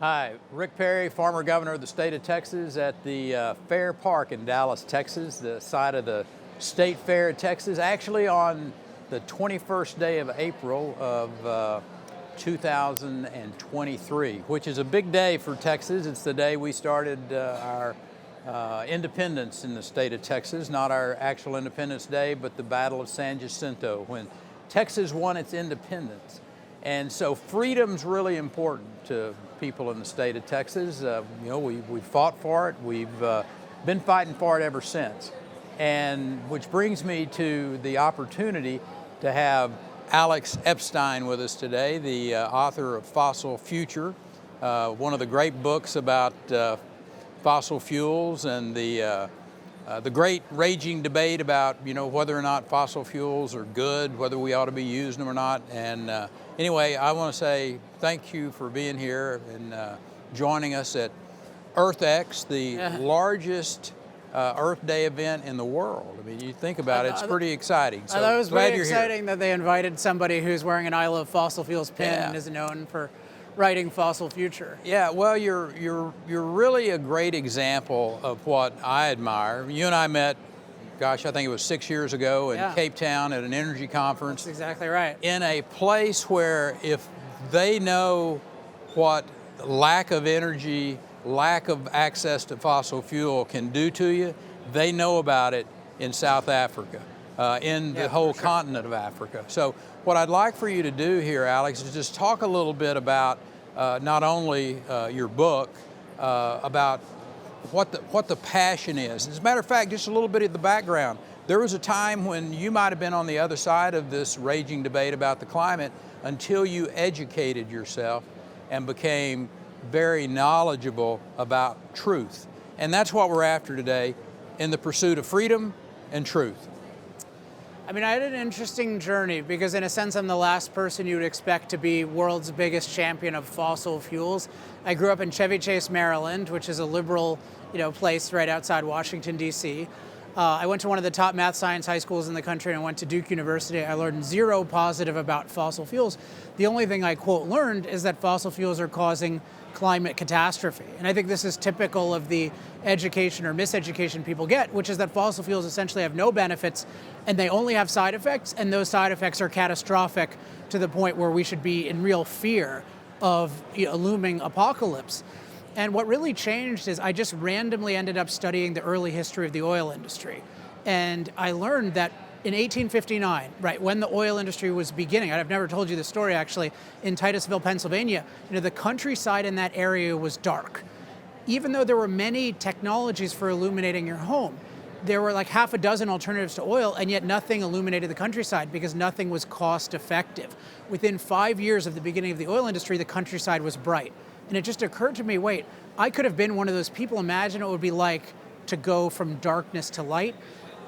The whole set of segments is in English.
Hi, Rick Perry, former governor of the state of Texas at the Fair Park in Dallas, Texas, the site of the State Fair of Texas, actually on the 21st day of April of 2023, which is a big day for Texas. It's the day we started our independence in the state of Texas, not our actual Independence Day, but the Battle of San Jacinto, when Texas won its independence. And so freedom's really important to people in the state of Texas. We fought for it. We've been fighting for it ever since. And which brings me to the opportunity to have Alex Epstein with us today, the author of Fossil Future, one of the great books about fossil fuels and the great raging debate about whether or not fossil fuels are good, whether we ought to be using them or not. And anyway, I want to say thank you for being here and joining us at EarthX, the largest Earth Day event in the world. I mean, you think about it, it's pretty exciting. So I thought it was glad pretty you're exciting here. that they invited somebody who's wearing an I Love Fossil Fuels pin and is known for writing Fossil Future. Yeah, well, you're really a great example of what I admire. You and I met, gosh, I think it was 6 years ago in Cape Town at an energy conference. That's exactly right. In a place where if they know what lack of energy, lack of access to fossil fuel can do to you, they know about it in South Africa, in the whole continent of Africa. So what I'd like for you to do here, Alex, is just talk a little bit about not only your book, about what the passion is. As a matter of fact, just a little bit of the background. There was a time when you might have been on the other side of this raging debate about the climate until you educated yourself and became very knowledgeable about truth. And that's what we're after today in the pursuit of freedom and truth. I mean, I had an interesting journey because in a sense I'm the last person you would expect to be world's biggest champion of fossil fuels. I grew up in Chevy Chase, Maryland, which is a liberal, place right outside Washington, D.C. I went to one of the top math science high schools in the country and I went to Duke University. I learned zero positive about fossil fuels. The only thing I, quote, learned is that fossil fuels are causing climate catastrophe. And I think this is typical of the education or miseducation people get, which is that fossil fuels essentially have no benefits and they only have side effects, and those side effects are catastrophic to the point where we should be in real fear of a looming apocalypse. And what really changed is I just randomly ended up studying the early history of the oil industry. And I learned that in 1859, right, when the oil industry was beginning, I've never told you the story actually, in Titusville, Pennsylvania, the countryside in that area was dark. Even though there were many technologies for illuminating your home, there were like half a dozen alternatives to oil, and yet nothing illuminated the countryside because nothing was cost effective. Within 5 years of the beginning of the oil industry, the countryside was bright. And it just occurred to me, wait, I could have been one of those people. Imagine what it would be like to go from darkness to light.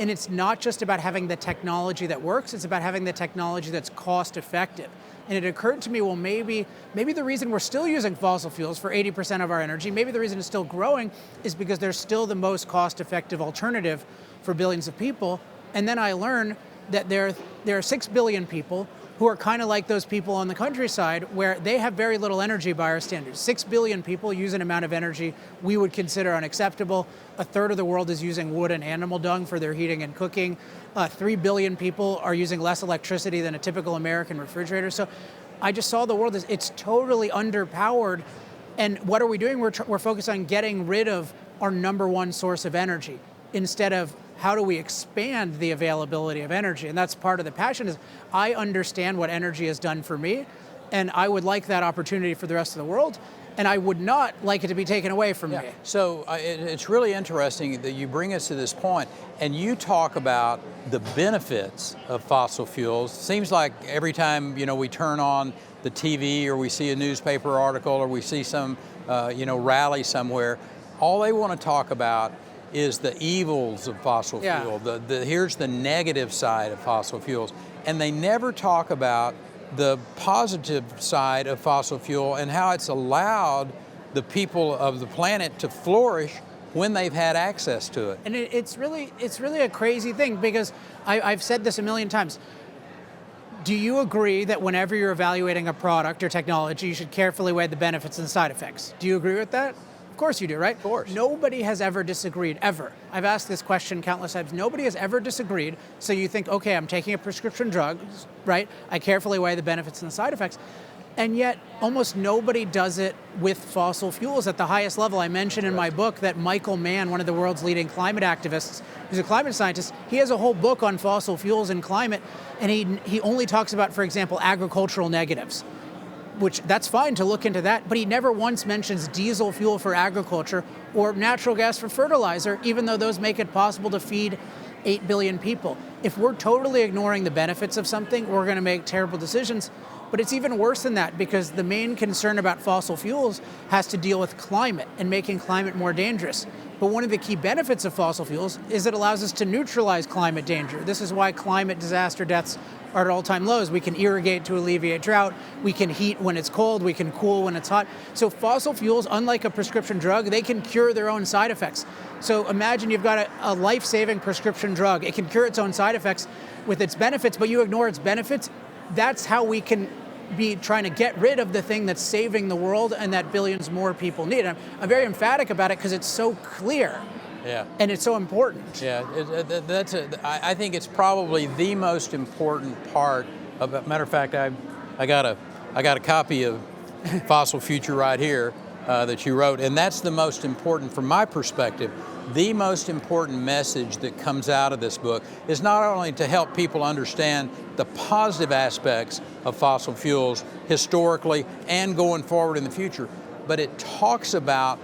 And it's not just about having the technology that works, it's about having the technology that's cost effective. And it occurred to me, well, maybe the reason we're still using fossil fuels for 80% of our energy, maybe the reason it's still growing is because they're still the most cost effective alternative for billions of people. And then I learned that there are 6 billion people who are kind of like those people on the countryside where they have very little energy by our standards. 6 billion people use an amount of energy we would consider unacceptable. A third of the world is using wood and animal dung for their heating and cooking. 3 billion people are using less electricity than a typical American refrigerator. So I just saw the world as it's totally underpowered. And what are we doing? We're focused on getting rid of our number one source of energy instead of how do we expand the availability of energy? And that's part of the passion is I understand what energy has done for me, and I would like that opportunity for the rest of the world, and I would not like it to be taken away from me. So it's really interesting that you bring us to this point, and you talk about the benefits of fossil fuels. Seems like every time we turn on the TV or we see a newspaper article or we see some rally somewhere, all they want to talk about is the evils of fossil fuel. Here's the negative side of fossil fuels. And they never talk about the positive side of fossil fuel and how it's allowed the people of the planet to flourish when they've had access to it. And it's really a crazy thing because I've said this a million times. Do you agree that whenever you're evaluating a product or technology, you should carefully weigh the benefits and side effects? Do you agree with that? Of course you do, right? Of course. Nobody has ever disagreed, ever. I've asked this question countless times. Nobody has ever disagreed. So you think, okay, I'm taking a prescription drug, right? I carefully weigh the benefits and the side effects. And yet, almost nobody does it with fossil fuels at the highest level. I mentioned in my book that Michael Mann, one of the world's leading climate activists, who's a climate scientist, he has a whole book on fossil fuels and climate, and he only talks about, for example, agricultural negatives, which that's fine to look into that, but he never once mentions diesel fuel for agriculture or natural gas for fertilizer, even though those make it possible to feed 8 billion people. If we're totally ignoring the benefits of something, we're going to make terrible decisions. But it's even worse than that, because the main concern about fossil fuels has to deal with climate and making climate more dangerous. But one of the key benefits of fossil fuels is it allows us to neutralize climate danger. This is why climate disaster deaths are at all-time lows. We can irrigate to alleviate drought. We can heat when it's cold. We can cool when it's hot. So fossil fuels, unlike a prescription drug, they can cure their own side effects. So imagine you've got a life-saving prescription drug. It can cure its own side effects with its benefits, but you ignore its benefits. That's how we can be trying to get rid of the thing that's saving the world and that billions more people need. I'm very emphatic about it because it's so clear. Yeah. And it's so important. Yeah, I think it's probably the most important part of. Matter of fact, I got a copy of Fossil Future right here that you wrote, and that's the most important from my perspective. The most important message that comes out of this book is not only to help people understand the positive aspects of fossil fuels historically and going forward in the future, but it talks about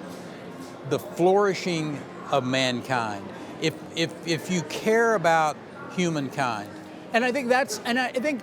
the flourishing of mankind. If you care about humankind. And I think I think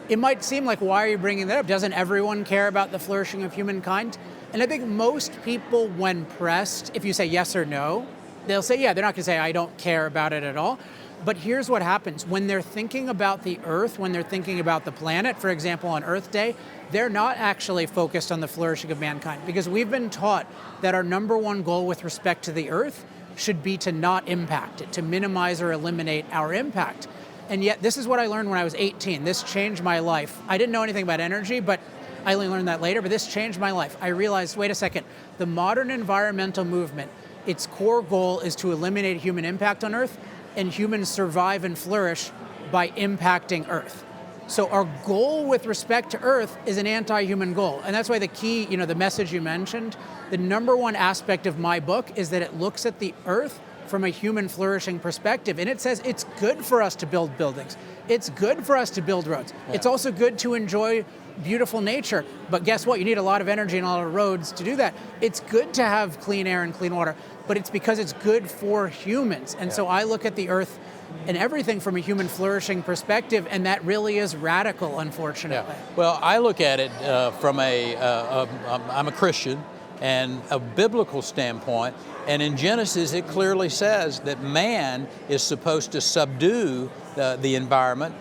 it might seem like, why are you bringing that up? Doesn't everyone care about the flourishing of humankind? And I think most people, when pressed, if you say yes or no, they'll say, yeah, they're not going to say, I don't care about it at all. But here's what happens. When they're thinking about the Earth, when they're thinking about the planet, for example, on Earth Day, they're not actually focused on the flourishing of mankind, because we've been taught that our number one goal with respect to the Earth should be to not impact it, to minimize or eliminate our impact. And yet, this is what I learned when I was 18. This changed my life. I didn't know anything about energy, but I only learned that later, but this changed my life. I realized, wait a second, the modern environmental movement, its core goal is to eliminate human impact on Earth, and humans survive and flourish by impacting Earth. So our goal with respect to Earth is an anti-human goal. And that's why the key, the message you mentioned, the number one aspect of my book is that it looks at the Earth from a human flourishing perspective. And it says it's good for us to build buildings. It's good for us to build roads. Yeah. It's also good to enjoy beautiful nature. But guess what? You need a lot of energy and a lot of roads to do that. It's good to have clean air and clean water, but it's because it's good for humans. And so I look at the Earth and everything from a human flourishing perspective, and that really is radical, unfortunately. Yeah. Well, I look at it from I'm a Christian, and a biblical standpoint, and in Genesis it clearly says that man is supposed to subdue the environment,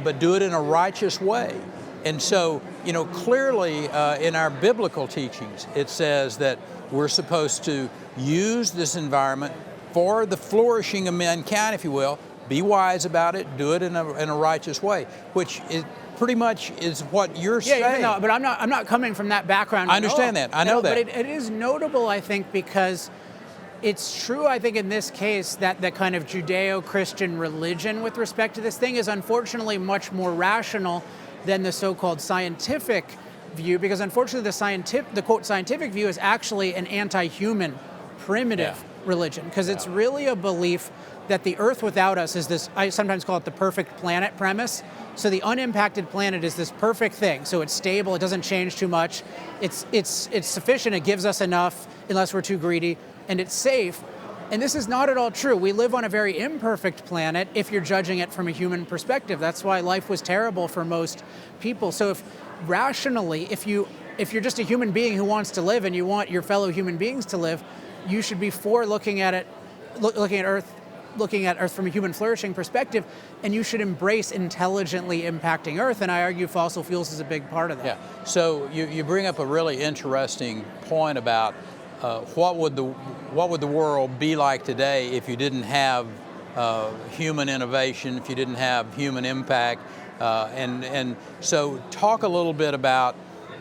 but do it in a righteous way. And so, clearly in our biblical teachings, it says that we're supposed to use this environment for the flourishing of mankind, if you will. Be wise about it, do it in a righteous way, which is pretty much is what you're saying. Yeah, no, but I'm not coming from that background. I understand that. I know that. But it is notable, I think, because it's true, I think, in this case, that the kind of Judeo-Christian religion with respect to this thing is unfortunately much more rational than the so-called scientific view, because unfortunately the quote scientific view is actually an anti-human, primitive religion, because it's really a belief that the Earth without us is this, I sometimes call it the perfect planet premise. So the unimpacted planet is this perfect thing. So it's stable, it doesn't change too much, it's sufficient, it gives us enough unless we're too greedy, and it's safe. And this is not at all true. We live on a very imperfect planet if you're judging it from a human perspective. That's why life was terrible for most people. So if rationally, if you're just a human being who wants to live and you want your fellow human beings to live, you should be for looking at Earth from a human flourishing perspective, and you should embrace intelligently impacting Earth, and I argue fossil fuels is a big part of that. Yeah, so you bring up a really interesting point about what would the world be like today if you didn't have human innovation, if you didn't have human impact, And so talk a little bit about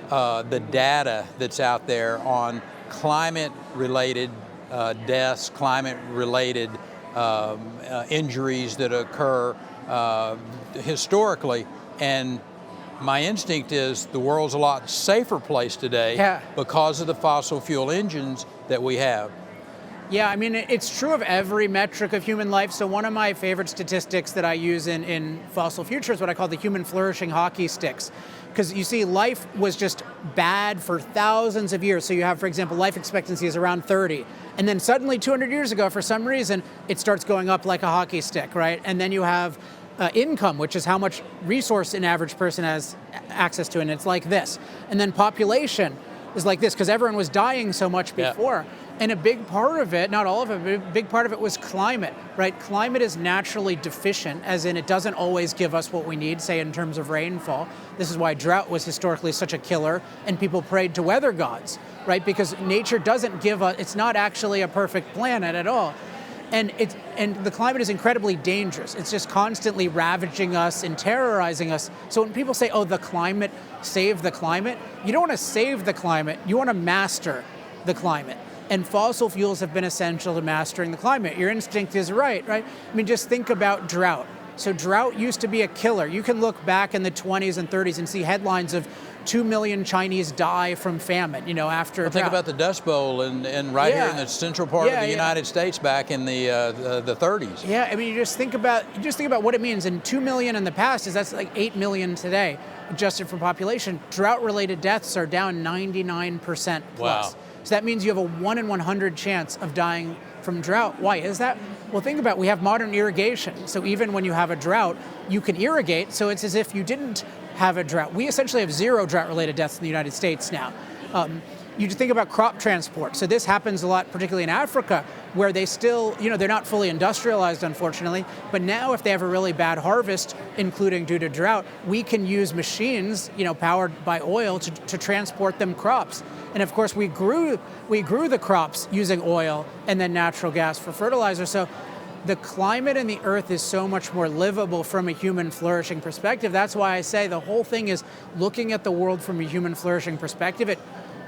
the data that's out there on climate-related deaths, climate-related injuries that occur historically. And my instinct is the world's a lot safer place today because of the fossil fuel engines that we have. Yeah, I mean, it's true of every metric of human life. So one of my favorite statistics that I use in Fossil Future is what I call the human flourishing hockey sticks. Because you see, life was just bad for thousands of years. So you have, for example, life expectancy is around 30. And then suddenly 200 years ago, for some reason, it starts going up like a hockey stick, right? And then you have income, which is how much resource an average person has access to, and it's like this. And then population is like this, because everyone was dying so much before. Yeah. And a big part of it, not all of it, but a big part of it was climate, right? Climate is naturally deficient, as in it doesn't always give us what we need, say in terms of rainfall. This is why drought was historically such a killer, and people prayed to weather gods, right? Because nature doesn't give us, it's not actually a perfect planet at all. And the climate is incredibly dangerous. It's just constantly ravaging us and terrorizing us. So when people say, oh, the climate, save the climate, you don't want to save the climate, you want to master the climate. And fossil fuels have been essential to mastering the climate. Your instinct is right? I mean, just think about drought. So drought used to be a killer. You can look back in the 20s and 30s and see headlines of 2 million Chinese die from famine, after well, think about the Dust Bowl and right here in the central part of the United States back in the 30s. Yeah, I mean, you just think about what it means. And 2 million in the past that's like 8 million today, adjusted for population. Drought-related deaths are down 99% plus. Wow. So that means you have a 1 in 100 chance of dying from drought. Why is that? Well, think about it. We have modern irrigation. So even when you have a drought, you can irrigate. So it's as if you didn't have a drought. We essentially have 0 drought-related deaths in the United States now. You think about crop transport. So this happens a lot, particularly in Africa, where they still, they're not fully industrialized, unfortunately. But now if they have a really bad harvest, including due to drought, we can use machines, powered by oil to transport them crops. And of course, we grew the crops using oil and then natural gas for fertilizer. So the climate and the earth is so much more livable from a human flourishing perspective. That's why I say the whole thing is looking at the world from a human flourishing perspective.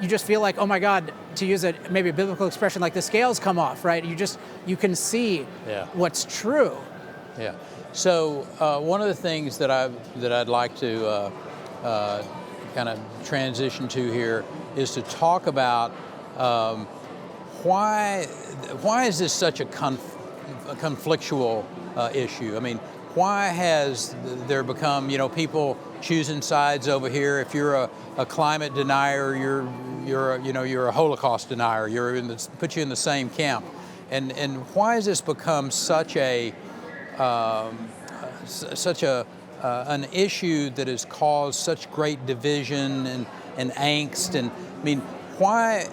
You just feel like, oh my God, to use maybe a biblical expression, like the scales come off, right? You can see what's true. Yeah. So one of the things that I'd like to kind of transition to here is to talk about why is this such a conflictual issue? I mean, why has there become, people choosing sides over here? If you're a climate denier, you're a Holocaust denier. Put you in the same camp. And why has this become such an issue that has caused such great division and angst? And I mean, why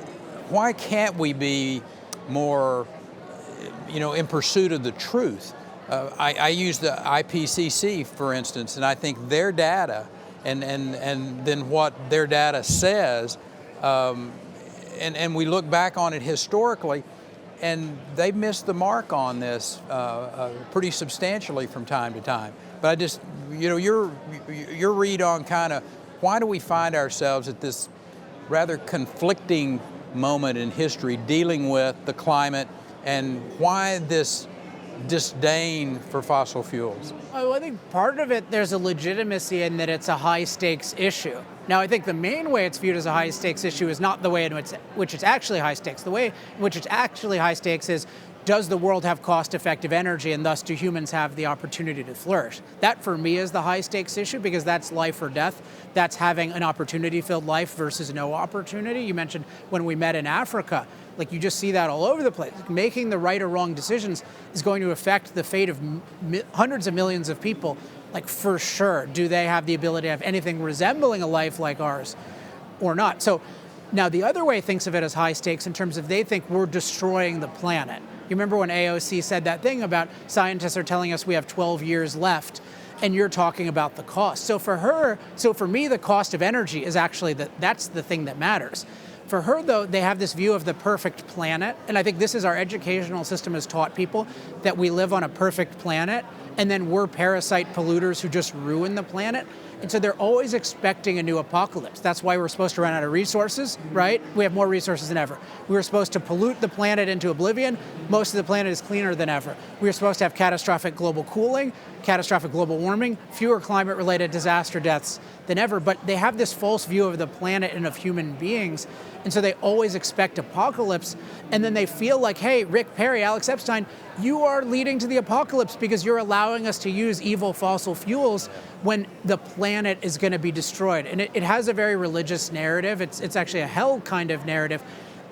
can't we be more, in pursuit of the truth? I use the IPCC, for instance, and I think their data and then what their data says, and we look back on it historically, and they've missed the mark on this pretty substantially from time to time. But I just, your read on kind of why do we find ourselves at this rather conflicting moment in history dealing with the climate, and why this disdain for fossil fuels? Well, I think part of it, there's a legitimacy in that it's a high-stakes issue. Now, I think the main way it's viewed as a high-stakes issue is not the way in which it's actually high stakes. The way in which it's actually high stakes is, does the world have cost-effective energy, and thus do humans have the opportunity to flourish? That, for me, is the high-stakes issue, because that's life or death. That's having an opportunity-filled life versus no opportunity. You mentioned when we met in Africa, like you just see that all over the place. Making the right or wrong decisions is going to affect the fate of hundreds of millions of people, like for sure. Do they have the ability to have anything resembling a life like ours or not? So now the other way thinks of it as high stakes in terms of they think we're destroying the planet. You remember when AOC said that thing about scientists are telling us we have 12 years left, and you're talking about the cost. So for me, the cost of energy is actually that's the thing that matters. For her, though, they have this view of the perfect planet, and I think this is our educational system has taught people that we live on a perfect planet, and then we're parasite polluters who just ruin the planet. And so they're always expecting a new apocalypse. That's why we're supposed to run out of resources, right? We have more resources than ever. We were supposed to pollute the planet into oblivion. Most of the planet is cleaner than ever. We were supposed to have catastrophic global cooling, catastrophic global warming, fewer climate-related disaster deaths than ever. But they have this false view of the planet and of human beings. And so they always expect apocalypse. And then they feel like, hey, Rick Perry, Alex Epstein, you are leading to the apocalypse because you're allowing us to use evil fossil fuels when the planet is going to be destroyed. And it has a very religious narrative. It's actually a hell kind of narrative.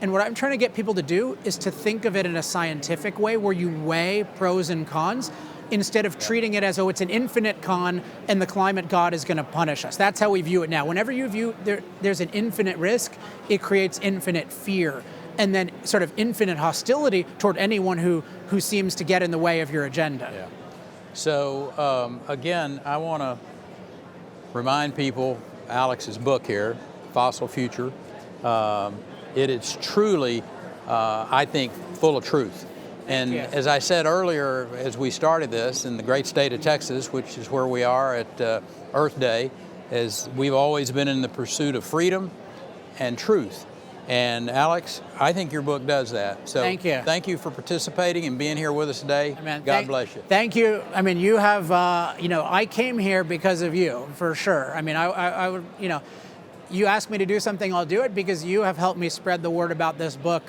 And what I'm trying to get people to do is to think of it in a scientific way where you weigh pros and cons instead of treating it as, oh, it's an infinite con and the climate god is going to punish us. That's how we view it now. Whenever you view there's an infinite risk, it creates infinite fear and then sort of infinite hostility toward anyone who seems to get in the way of your agenda. Yeah. So again, I want to remind people, Alex's book here, Fossil Future, it is truly, I think, full of truth. And as I said earlier, as we started this in the great state of Texas, which is where we are at Earth Day, as we've always been in the pursuit of freedom and truth. And Alex, I think your book does that. So thank you. Thank you for participating and being here with us today. God bless you. Thank you. I mean, you have, I came here because of you, for sure. I mean, I would, you ask me to do something, I'll do it because you have helped me spread the word about this book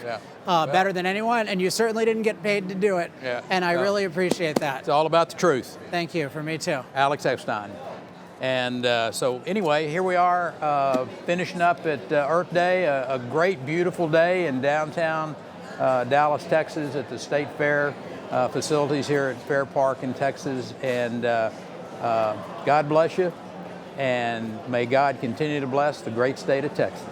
better than anyone, and you certainly didn't get paid to do it. Yeah. And I really appreciate that. It's all about the truth. Thank you, for me too. Alex Epstein. And so anyway, here we are finishing up at Earth Day, a great, beautiful day in downtown Dallas, Texas at the State Fair facilities here at Fair Park in Texas. And God bless you, and may God continue to bless the great state of Texas.